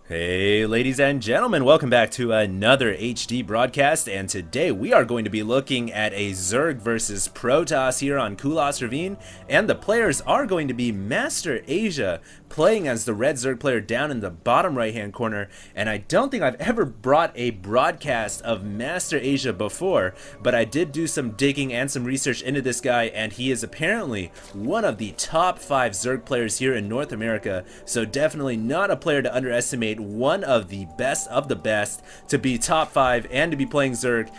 Hey ladies and gentlemen, welcome back to another HD broadcast, and today we are going to be looking at a Zerg versus Protoss here on Kulas Ravine, and the players are going to be MasterAsia playing as the red Zerg player down in the bottom right hand corner. And I don't think I've ever brought a broadcast of MasterAsia before, but I did do some digging and some research into this guy, and he is apparently one of the top 5 Zerg players here in North America, so definitely not a player to underestimate. One of the best to be top 5 and to be playing Zerg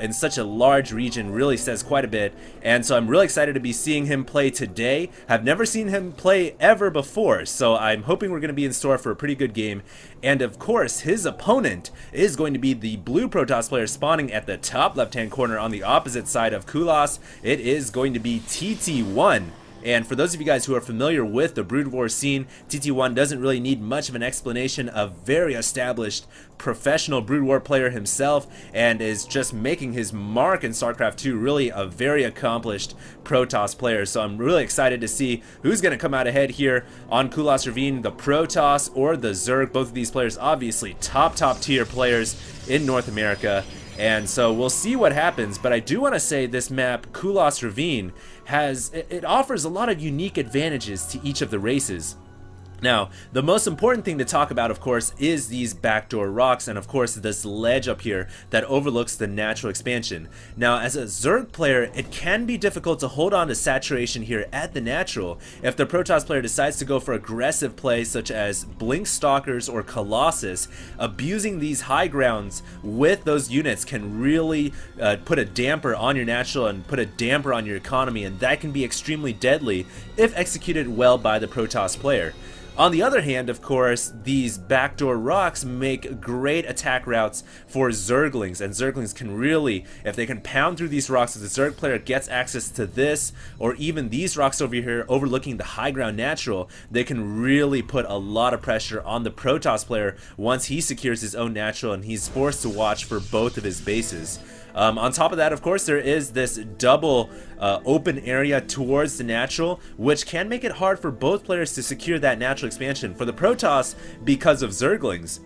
in such a large region really says quite a bit. And so I'm really excited to be seeing him play today. I've never seen him play ever before, so I'm hoping we're going to be in store for a pretty good game. And of course, his opponent is going to be the blue Protoss player spawning at the top left hand corner on the opposite side of Kulas. It is going to be TT1. And for those of you guys who are familiar with the Brood War scene, TT1 doesn't really need much of an explanation. A very established professional Brood War player himself, and is just making his mark in Starcraft 2. Really a very accomplished Protoss player. So I'm really excited to see who's going to come out ahead here on Kulas Ravine, the Protoss or the Zerg. Both of these players obviously top tier players in North America. And so we'll see what happens, but I do want to say this map, Kulas Ravine, it offers a lot of unique advantages to each of the races. Now, the most important thing to talk about, of course, is these backdoor rocks, and of course this ledge up here that overlooks the natural expansion. Now, as a Zerg player, it can be difficult to hold on to saturation here at the natural if the Protoss player decides to go for aggressive plays such as Blink Stalkers or Colossus. Abusing these high grounds with those units can really put a damper on your natural and put a damper on your economy, and that can be extremely deadly if executed well by the Protoss player. On the other hand, of course, these backdoor rocks make great attack routes for Zerglings, and Zerglings can really, if they can pound through these rocks, if the Zerg player gets access to this, or even these rocks over here overlooking the high ground natural, they can really put a lot of pressure on the Protoss player once he secures his own natural and he's forced to watch for both of his bases. On top of that, of course, there is this double open area towards the natural, which can make it hard for both players to secure that natural expansion. For the Protoss, because of Zerglings,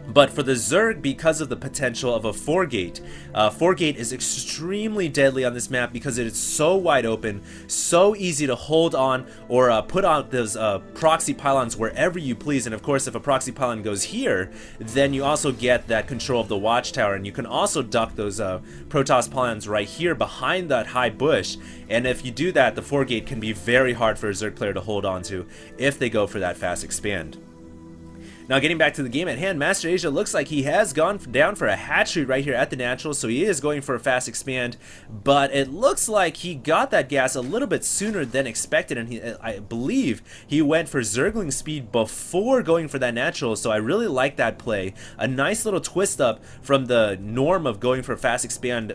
but for the Zerg, because of the potential of a 4-gate. 4-gate is extremely deadly on this map because it is so wide open, so easy to hold on or put out those proxy pylons wherever you please. And of course, if a proxy pylon goes here, then you also get that control of the watchtower, and you can also duck those Protoss pylons right here behind that high bush. And if you do that, the 4-gate can be very hard for a Zerg player to hold on to if they go for that fast expand. Now, getting back to the game at hand, MasterAsia looks like he has gone down for a hatchery right here at the natural, so he is going for a fast expand, but it looks like he got that gas a little bit sooner than expected, and I believe he went for Zergling speed before going for that natural, so I really like that play. A nice little twist up from the norm of going for a fast expand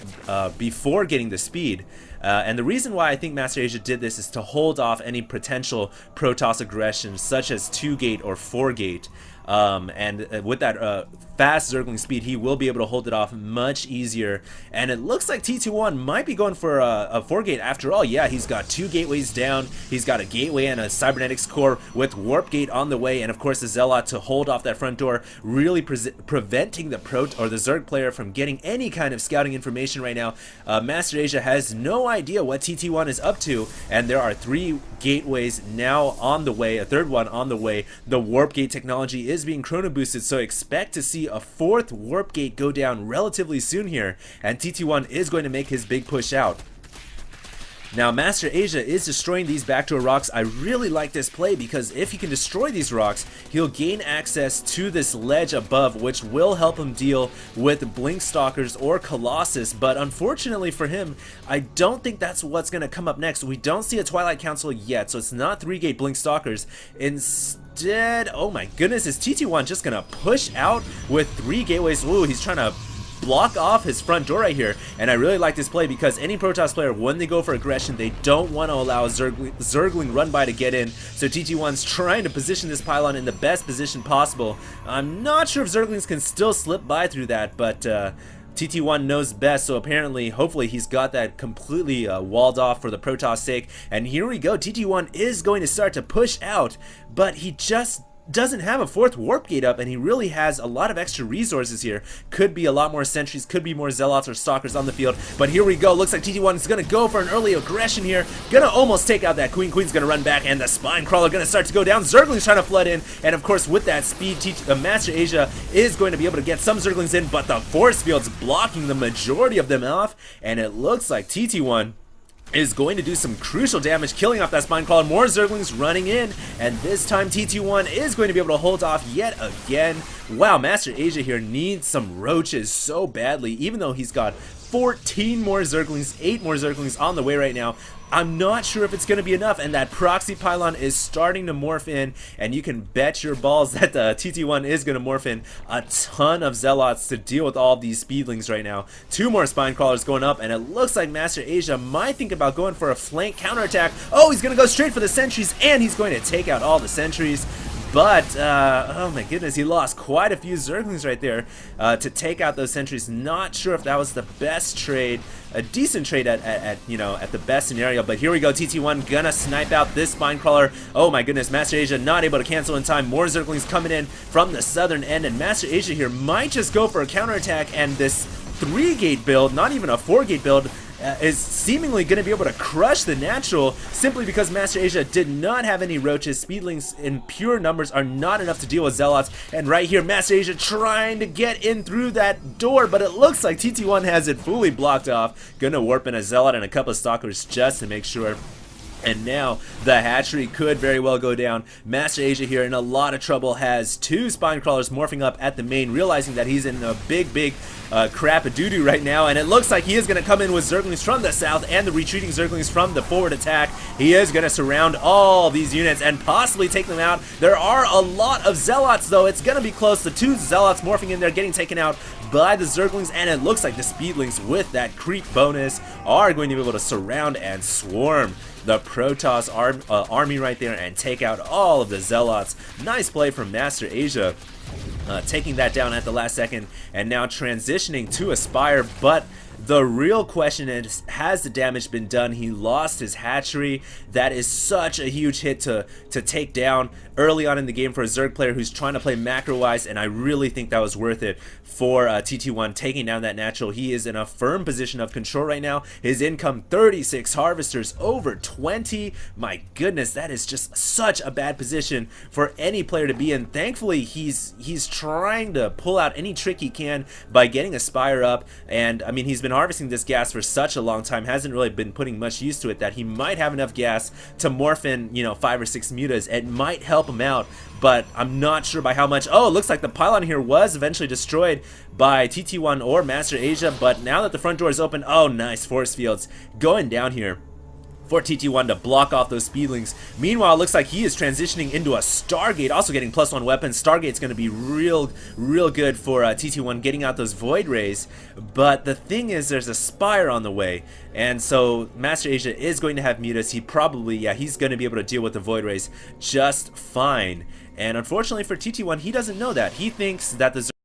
before getting the speed. And the reason why I think MasterAsia did this is to hold off any potential Protoss aggression such as 2-gate or 4-gate. And with that fast Zergling speed, he will be able to hold it off much easier. And it looks like TT1 might be going for a 4-gate after all. Yeah, he's got 2 gateways down. He's got a gateway and a cybernetics core with warp gate on the way, and of course the Zealot to hold off that front door, really preventing the Zerg player from getting any kind of scouting information right now. MasterAsia has no idea what TT1 is up to, and there are 3 gateways now on the way, a 3rd one on the way. The warp gate technology is being chrono boosted, so expect to see a 4th warp gate go down relatively soon here, and TT1 is going to make his big push out. Now, MasterAsia is destroying these backdoor rocks. I really like this play because if he can destroy these rocks, he'll gain access to this ledge above, which will help him deal with Blink Stalkers or Colossus. But unfortunately for him, I don't think that's what's going to come up next. We don't see a Twilight Council yet, so it's not 3-gate Blink Stalkers. Instead, oh my goodness, is TT1 just going to push out with 3 gateways? Ooh, he's trying to block off his front door right here, and I really like this play because any Protoss player, when they go for aggression, they don't want to allow a Zergling run by to get in, so TT1's trying to position this pylon in the best position possible. I'm not sure if Zerglings can still slip by through that, but TT1 knows best, so apparently, hopefully, he's got that completely walled off for the Protoss sake. And here we go, TT1 is going to start to push out, but he just doesn't have a fourth warp gate up, and he really has a lot of extra resources here. Could be a lot more sentries, could be more zealots or stalkers on the field, but here we go. Looks like TT1 is gonna go for an early aggression here, gonna almost take out that queen. Queen's gonna run back, and the spine crawler gonna start to go down. Zergling's trying to flood in, and of course with that speed, MasterAsia is going to be able to get some Zerglings in, but the force field's blocking the majority of them off, and it looks like TT1 is going to do some crucial damage, killing off that spine crawler. More Zerglings running in, and this time TT1 is going to be able to hold off yet again. Wow, MasterAsia here needs some roaches so badly, even though he's got 14 more Zerglings, 8 more Zerglings on the way right now. I'm not sure if it's going to be enough, and that proxy pylon is starting to morph in, and you can bet your balls that the TT1 is going to morph in a ton of zealots to deal with all of these speedlings right now. 2 more spine crawlers going up, and it looks like MasterAsia might think about going for a flank counterattack. Oh, he's going to go straight for the sentries, and he's going to take out all the sentries. But, oh my goodness, he lost quite a few Zerglings right there to take out those sentries. Not sure if that was the best trade. A decent trade at the best scenario, but here we go. TT1 gonna snipe out this spine crawler. Oh my goodness, MasterAsia not able to cancel in time. More Zerglings coming in from the southern end, and MasterAsia here might just go for a counterattack, and this 3-gate build, not even a 4-gate build, is seemingly going to be able to crush the natural, simply because MasterAsia did not have any roaches. Speedlings in pure numbers are not enough to deal with zealots, and right here MasterAsia trying to get in through that door, but it looks like TT1 has it fully blocked off. Gonna warp in a zealot and a couple of stalkers just to make sure. And now the hatchery could very well go down. MasterAsia here in a lot of trouble, has 2 spine crawlers morphing up at the main, realizing that he's in a big crap of doo-doo right now, and it looks like he is going to come in with Zerglings from the south and the retreating Zerglings from the forward attack. He is going to surround all these units and possibly take them out. There are a lot of zealots though. It's going to be close. The 2 zealots morphing in there, getting taken out by the Zerglings, and it looks like the speedlings with that creep bonus are going to be able to surround and swarm the Protoss army right there and take out all of the zealots. Nice play from MasterAsia, taking that down at the last second, and now transitioning to Aspire. But the real question is, has the damage been done? He lost his hatchery. That is such a huge hit to take down early on in the game for a Zerg player who's trying to play macro-wise, and I really think that was worth it for TT1 taking down that natural. He is in a firm position of control right now. His income 36 harvesters, over 20. My goodness, that is just such a bad position for any player to be in. Thankfully, he's trying to pull out any trick he can by getting Aspire up, and I mean, he's been harvesting this gas for such a long time, hasn't really been putting much use to it, that he might have enough gas to morph in, 5 or 6 mutas. It might help him out, but I'm not sure by how much. Oh, it looks like the pylon here was eventually destroyed by TT1 or MasterAsia, but now that the front door is open, oh nice, force fields going down here for TT1 to block off those speedlings. Meanwhile, it looks like he is transitioning into a Stargate, also getting +1 weapons. Stargate's going to be real good for TT1 getting out those Void Rays. But the thing is, there's a Spire on the way, and so MasterAsia is going to have mutas. He probably, he's going to be able to deal with the Void Rays just fine. And unfortunately for TT1, he doesn't know that. He thinks that the